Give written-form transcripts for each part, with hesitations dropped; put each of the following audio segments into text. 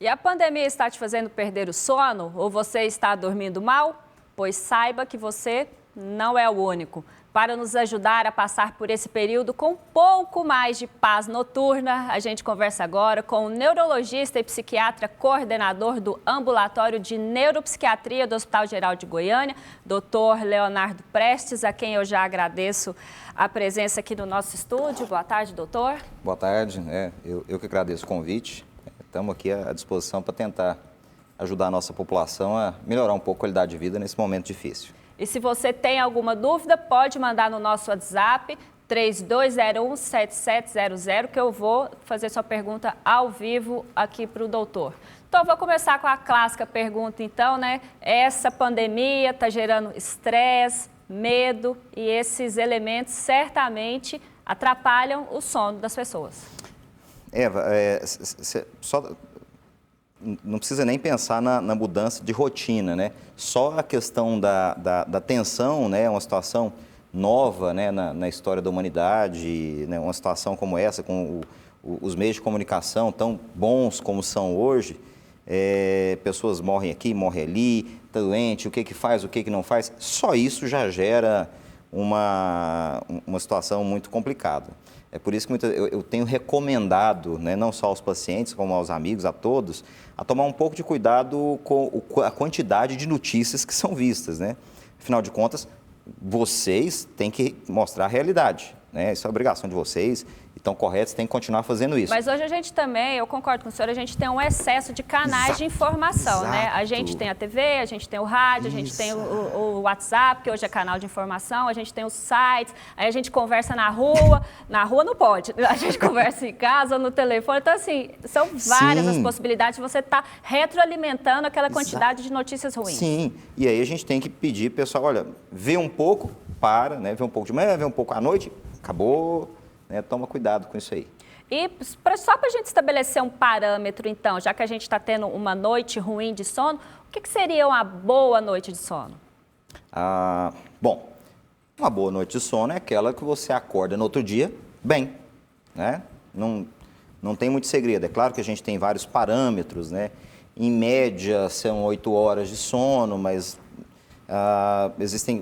E a pandemia está te fazendo perder o sono ou você está dormindo mal? Pois saiba que você não é o único. Para nos ajudar a passar por esse período com um pouco mais de paz noturna, a gente conversa agora com o neurologista e psiquiatra coordenador do Ambulatório de Neuropsiquiatria do Hospital Geral de Goiânia, Dr. Leonardo Prestes, a quem eu já agradeço a presença aqui no nosso estúdio. Boa tarde, doutor. Boa tarde, eu que agradeço o convite. Estamos aqui à disposição para tentar ajudar a nossa população a melhorar um pouco a qualidade de vida nesse momento difícil. E se você tem alguma dúvida, pode mandar no nosso WhatsApp 3201-7700, que eu vou fazer sua pergunta ao vivo aqui para o doutor. Então, eu vou começar com a clássica pergunta, então, né? Essa pandemia está gerando estresse, medo e esses elementos certamente atrapalham o sono das pessoas. Eva, não precisa nem pensar na mudança de rotina, né? Só a questão da tensão, né? Uma situação nova, né? Na história da humanidade, né? Uma situação como essa, com os meios de comunicação tão bons como são hoje, pessoas morrem aqui, morrem ali, tá doente, o que faz, o que não faz, só isso já gera uma situação muito complicada. É por isso que eu tenho recomendado, né, não só aos pacientes, como aos amigos, a todos, a tomar um pouco de cuidado com a quantidade de notícias que são vistas, né? Afinal de contas, vocês têm que mostrar a realidade, né? Isso é obrigação de vocês, estão corretos, têm que continuar fazendo isso. Mas hoje a gente também, eu concordo com o senhor, a gente tem um excesso de canais de informação, né? A gente tem a TV, a gente tem o rádio, a gente tem o WhatsApp, que hoje é canal de informação, a gente tem os sites, aí a gente conversa na rua não pode, a gente conversa em casa, no telefone, então assim, são várias as possibilidades de você estar retroalimentando aquela quantidade de notícias ruins. Sim, e aí a gente tem que pedir, pessoal, olha, vê um pouco, né? Vê um pouco de manhã, vê um pouco à noite, acabou. Toma cuidado com isso aí. E só para a gente estabelecer um parâmetro, então, já que a gente está tendo uma noite ruim de sono, o que seria uma boa noite de sono? Bom, uma boa noite de sono é aquela que você acorda no outro dia bem, né? Não tem muito segredo. É claro que a gente tem vários parâmetros, né? Em média, são 8 horas de sono, mas...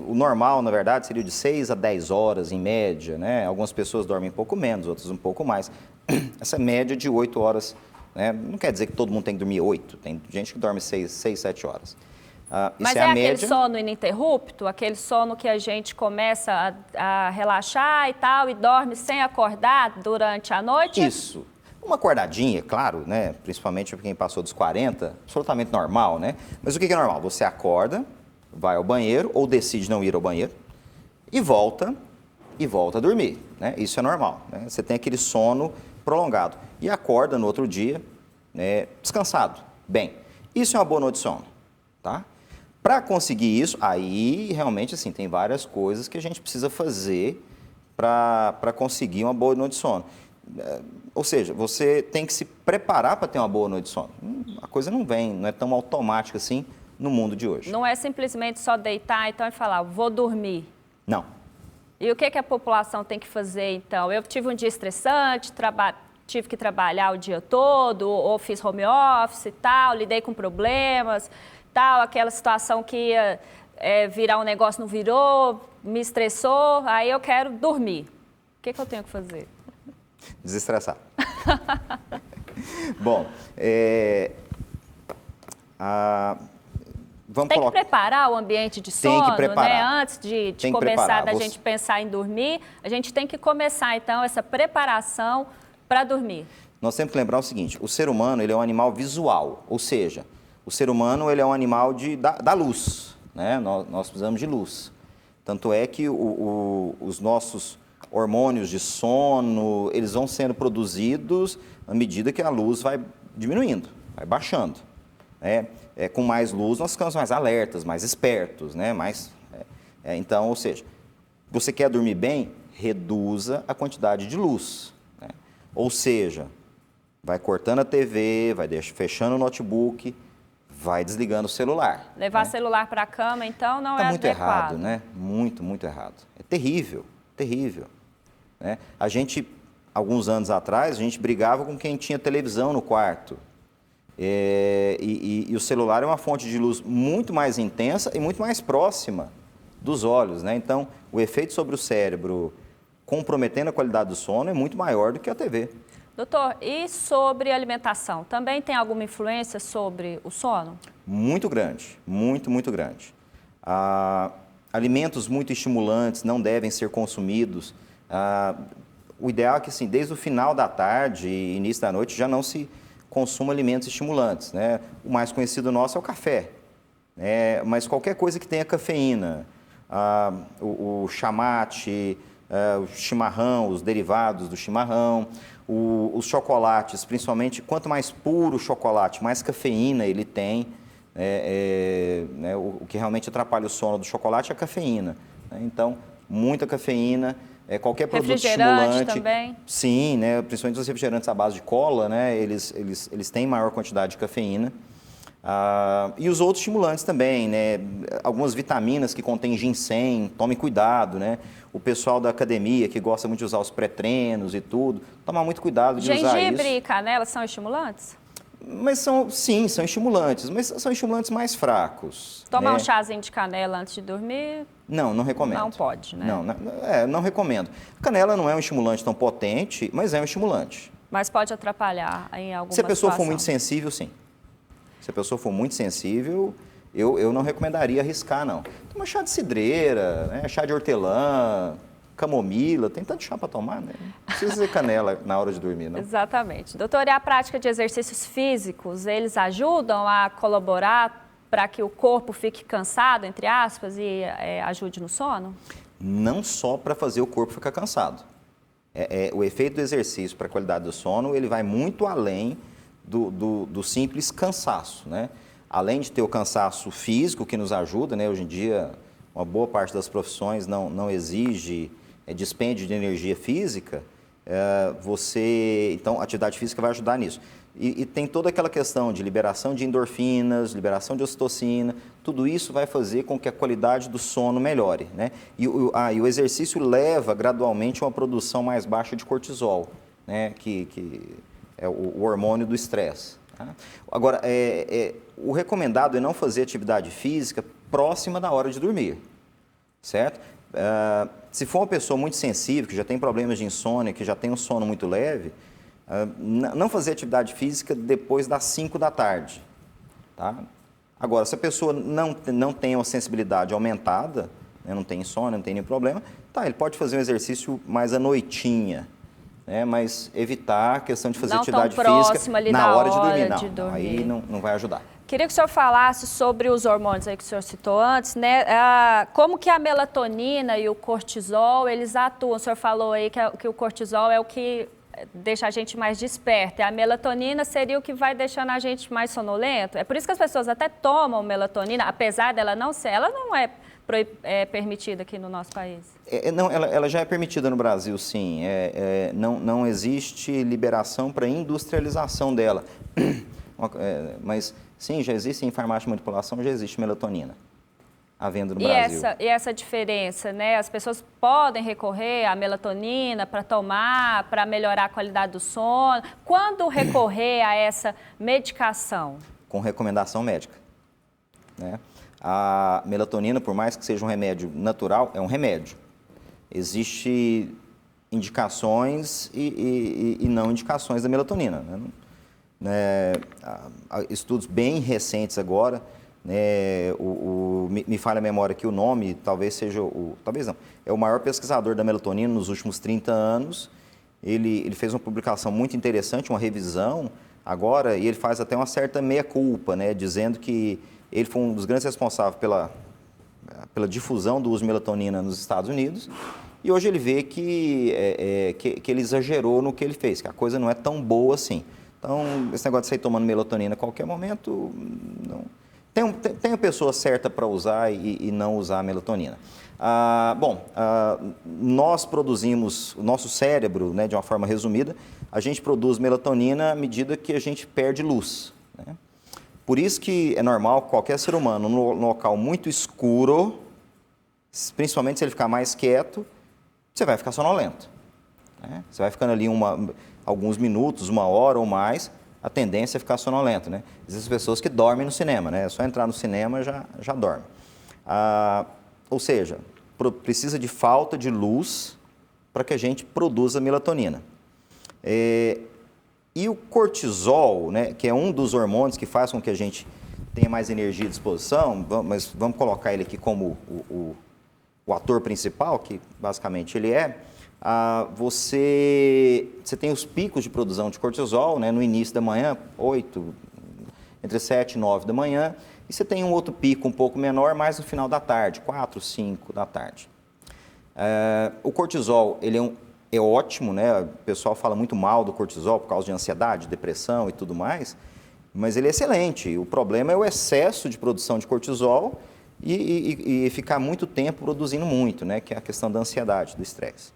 o normal, na verdade, seria de 6 a 10 horas em média, né? Algumas pessoas dormem um pouco menos, outras um pouco mais. Essa média de 8 horas, né? Não quer dizer que todo mundo tem que dormir 8, tem gente que dorme 6, 7 horas. Mas isso é a aquele média... sono ininterrupto, aquele sono que a gente começa a relaxar e tal, e dorme sem acordar durante a noite? Isso. Uma acordadinha, claro, né? Principalmente para quem passou dos 40, absolutamente normal, né? Mas o que é normal? Você acorda, vai ao banheiro ou decide não ir ao banheiro e volta a dormir, né? Isso é normal, né? Você tem aquele sono prolongado e acorda no outro dia, né, descansado. Bem, isso é uma boa noite de sono, tá? Para conseguir isso, aí realmente assim, tem várias coisas que a gente precisa fazer para conseguir uma boa noite de sono. Ou seja, você tem que se preparar para ter uma boa noite de sono. A coisa não é tão automática assim no mundo de hoje. Não é simplesmente só deitar então e falar, vou dormir. Não. E o que a população tem que fazer então? Eu tive um dia estressante, tive que trabalhar o dia todo, ou fiz home office e tal, lidei com problemas, tal, aquela situação que ia virar um negócio não virou, me estressou, aí eu quero dormir. O que eu tenho que fazer? Desestressar. Bom, tem que preparar o ambiente de sono, né? Antes de começar da gente pensar em dormir, a gente tem que começar, então, essa preparação para dormir. Nós temos que lembrar o seguinte, o ser humano ele é um animal visual, ou seja, o ser humano ele é um animal da luz, né? Nós precisamos de luz. Tanto é que os nossos hormônios de sono, eles vão sendo produzidos à medida que a luz vai diminuindo, vai baixando, né? Com mais luz, nós ficamos mais alertas, mais espertos, né? Então, ou seja, você quer dormir bem? Reduza a quantidade de luz, né? Ou seja, vai cortando a TV, vai fechando o notebook, vai desligando o celular. Levar celular para a cama, então, não é muito adequado. Errado, né? Muito, muito errado. É terrível, terrível, né? A gente, alguns anos atrás, a gente brigava com quem tinha televisão no quarto. E o celular é uma fonte de luz muito mais intensa e muito mais próxima dos olhos, né? Então, o efeito sobre o cérebro comprometendo a qualidade do sono é muito maior do que a TV. Doutor, e sobre alimentação? Também tem alguma influência sobre o sono? Muito grande, muito grande. Alimentos muito estimulantes não devem ser consumidos. O ideal é que, assim, desde o final da tarde e início da noite já não se consuma alimentos estimulantes, né? O mais conhecido nosso é o café, né? Mas qualquer coisa que tenha cafeína, o chamate, o chimarrão, os derivados do chimarrão, os chocolates, principalmente, quanto mais puro o chocolate, mais cafeína ele tem. Né, o que realmente atrapalha o sono do chocolate é a cafeína, né? Então, muita cafeína, qualquer produto estimulante. Também? Sim, né, principalmente os refrigerantes à base de cola, né, eles têm maior quantidade de cafeína. E os outros estimulantes também, né? Algumas vitaminas que contêm ginseng, tome cuidado, né? O pessoal da academia que gosta muito de usar os pré-treinos e tudo, tomar muito cuidado de usar isso. Gengibre e canela são estimulantes? Mas sim, são estimulantes, mas são estimulantes mais fracos. Tomar né? um chazinho de canela antes de dormir? Não recomendo. Não pode, né? Não recomendo. Canela não é um estimulante tão potente, mas é um estimulante. Mas pode atrapalhar em alguma situação. Se a pessoa for muito sensível, sim. Se a pessoa for muito sensível, eu não recomendaria arriscar, não. Toma chá de cidreira, né? Chá de hortelã, camomila, tem tanto chá para tomar, né? Não precisa ser canela na hora de dormir, não. Exatamente. Doutor, e a prática de exercícios físicos, eles ajudam a colaborar para que o corpo fique cansado, entre aspas, e ajude no sono? Não só para fazer o corpo ficar cansado. O efeito do exercício para a qualidade do sono, ele vai muito além do simples cansaço, né? Além de ter o cansaço físico que nos ajuda, né? Hoje em dia, uma boa parte das profissões não exige dispêndio de energia física, então, a atividade física vai ajudar nisso. E tem toda aquela questão de liberação de endorfinas, liberação de ocitocina, tudo isso vai fazer com que a qualidade do sono melhore, né? E o exercício leva gradualmente a uma produção mais baixa de cortisol, né? Que é o hormônio do estresse. Tá? Agora, o recomendado é não fazer atividade física próxima da hora de dormir, certo? Se for uma pessoa muito sensível, que já tem problemas de insônia, que já tem um sono muito leve, não fazer atividade física depois das 5 da tarde. Tá? Agora, se a pessoa não tem uma sensibilidade aumentada, né, não tem insônia, não tem nenhum problema, ele pode fazer um exercício mais à noitinha, né, mas evitar a questão de fazer atividade física na hora de dormir. Não, aí não vai ajudar. Queria que o senhor falasse sobre os hormônios aí que o senhor citou antes, né? Como que a melatonina e o cortisol, eles atuam? O senhor falou aí que o cortisol é o que deixa a gente mais desperta. E a melatonina seria o que vai deixando a gente mais sonolento. É por isso que as pessoas até tomam melatonina, apesar dela não ser, ela não é permitida aqui no nosso país. Não, ela já é permitida no Brasil, sim. Não existe liberação para industrialização dela. Mas, sim, já existe em farmácia de manipulação, já existe melatonina à venda no Brasil. E essa diferença, né? As pessoas podem recorrer à melatonina para tomar, para melhorar a qualidade do sono. Quando recorrer a essa medicação? Com recomendação médica, né? A melatonina, por mais que seja um remédio natural, é um remédio. Existem indicações e não indicações da melatonina, né? Estudos bem recentes agora, né? Me falha a memória que o nome talvez seja talvez não, é o maior pesquisador da melatonina nos últimos 30 anos. Ele fez uma publicação muito interessante, uma revisão agora, e ele faz até uma certa meia-culpa, né? Dizendo que ele foi um dos grandes responsáveis pela difusão do uso de melatonina nos Estados Unidos, e hoje ele vê que ele exagerou no que ele fez, que a coisa não é tão boa assim. Então, esse negócio de sair tomando melatonina a qualquer momento, não. Tem a pessoa certa para usar e não usar a melatonina. Nós produzimos, o nosso cérebro, né, de uma forma resumida, a gente produz melatonina à medida que a gente perde luz, né? Por isso que é normal qualquer ser humano, no local muito escuro, principalmente se ele ficar mais quieto, você vai ficar sonolento, né? Você vai ficando ali alguns minutos, 1 hora ou mais, a tendência é ficar sonolento, né? Existem pessoas que dormem no cinema, né? É só entrar no cinema já dorme. Ou seja, precisa de falta de luz para que a gente produza melatonina. E o cortisol, né, que é um dos hormônios que faz com que a gente tenha mais energia e disposição, mas vamos colocar ele aqui como o ator principal, que basicamente ele é, você tem os picos de produção de cortisol, né, no início da manhã, entre 7 e 9 da manhã, e você tem um outro pico um pouco menor, mais no final da tarde, 4, 5 da tarde. O cortisol, ele é ótimo, né? O pessoal fala muito mal do cortisol por causa de ansiedade, depressão e tudo mais, mas ele é excelente. O problema é o excesso de produção de cortisol e ficar muito tempo produzindo muito, né? Que é a questão da ansiedade, do estresse.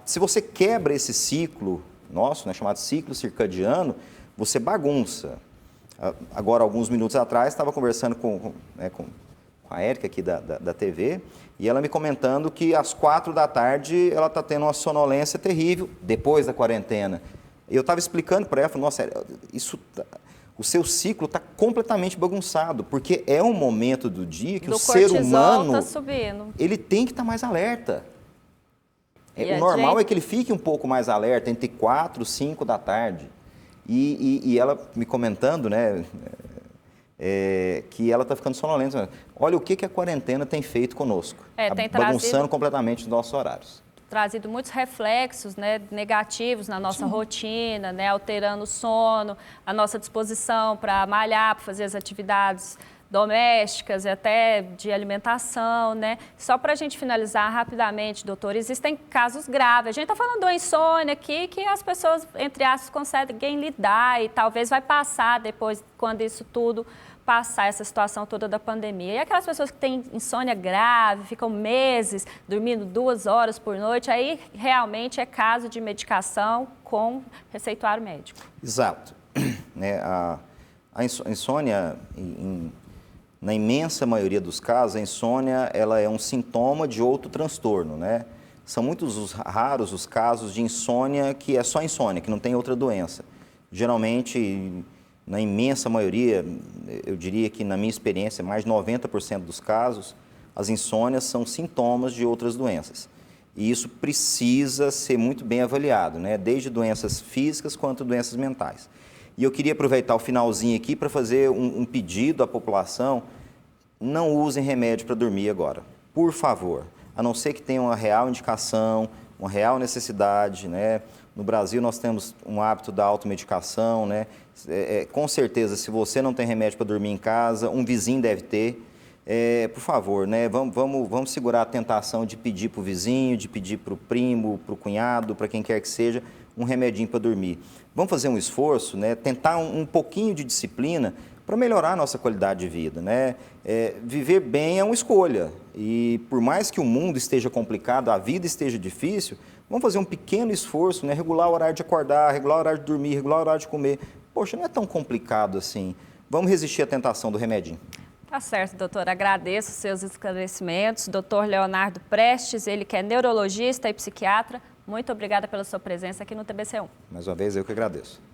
Se você quebra esse ciclo nosso, né, chamado ciclo circadiano, você bagunça. Agora, alguns minutos atrás, estava conversando com a Érica aqui da TV, e ela me comentando que às 4 da tarde ela está tendo uma sonolência terrível depois da quarentena. Eu estava explicando para ela, falei, nossa, o seu ciclo está completamente bagunçado, porque é um momento do dia que o ser humano tá subindo. Ele tem que estar mais alerta. O normal é que ele fique um pouco mais alerta entre 4 e 5 da tarde. E ela me comentando, né, que ela está ficando sonolenta. Olha o que a quarentena tem feito conosco. Tem bagunçando completamente os nossos horários. Trazido muitos reflexos, né, negativos na nossa rotina, né, alterando o sono, a nossa disposição para malhar, para fazer as atividades domésticas e até de alimentação, né? Só para a gente finalizar rapidamente, doutor, existem casos graves. A gente está falando da insônia aqui, que as pessoas, entre aspas, conseguem lidar e talvez vai passar depois, quando isso tudo passar, essa situação toda da pandemia. E aquelas pessoas que têm insônia grave, ficam meses dormindo 2 horas por noite, aí realmente é caso de medicação com receituário médico. Exato. A insônia, na imensa maioria dos casos, a insônia ela é um sintoma de outro transtorno, né? São raros os casos de insônia que é só insônia, que não tem outra doença. Geralmente, na imensa maioria, eu diria que na minha experiência, mais de 90% dos casos, as insônias são sintomas de outras doenças. E isso precisa ser muito bem avaliado, né? Desde doenças físicas quanto doenças mentais. E eu queria aproveitar o finalzinho aqui para fazer um pedido à população: não usem remédio para dormir agora, por favor. A não ser que tenha uma real indicação, uma real necessidade, né? No Brasil nós temos um hábito da automedicação, né? Com certeza, se você não tem remédio para dormir em casa, um vizinho deve ter. Por favor, né? Vamos segurar a tentação de pedir para o vizinho, de pedir para o primo, para o cunhado, para quem quer que seja, um remedinho para dormir. Vamos fazer um esforço, né? Tentar um pouquinho de disciplina para melhorar a nossa qualidade de vida, né? Viver bem é uma escolha, e por mais que o mundo esteja complicado, a vida esteja difícil, vamos fazer um pequeno esforço, né? Regular o horário de acordar, regular o horário de dormir, regular o horário de comer. Poxa, não é tão complicado assim. Vamos resistir à tentação do remedinho. Tá certo, doutor. Agradeço os seus esclarecimentos. Doutor Leonardo Prestes, ele que é neurologista e psiquiatra. Muito obrigada pela sua presença aqui no TBC1. Mais uma vez, eu que agradeço.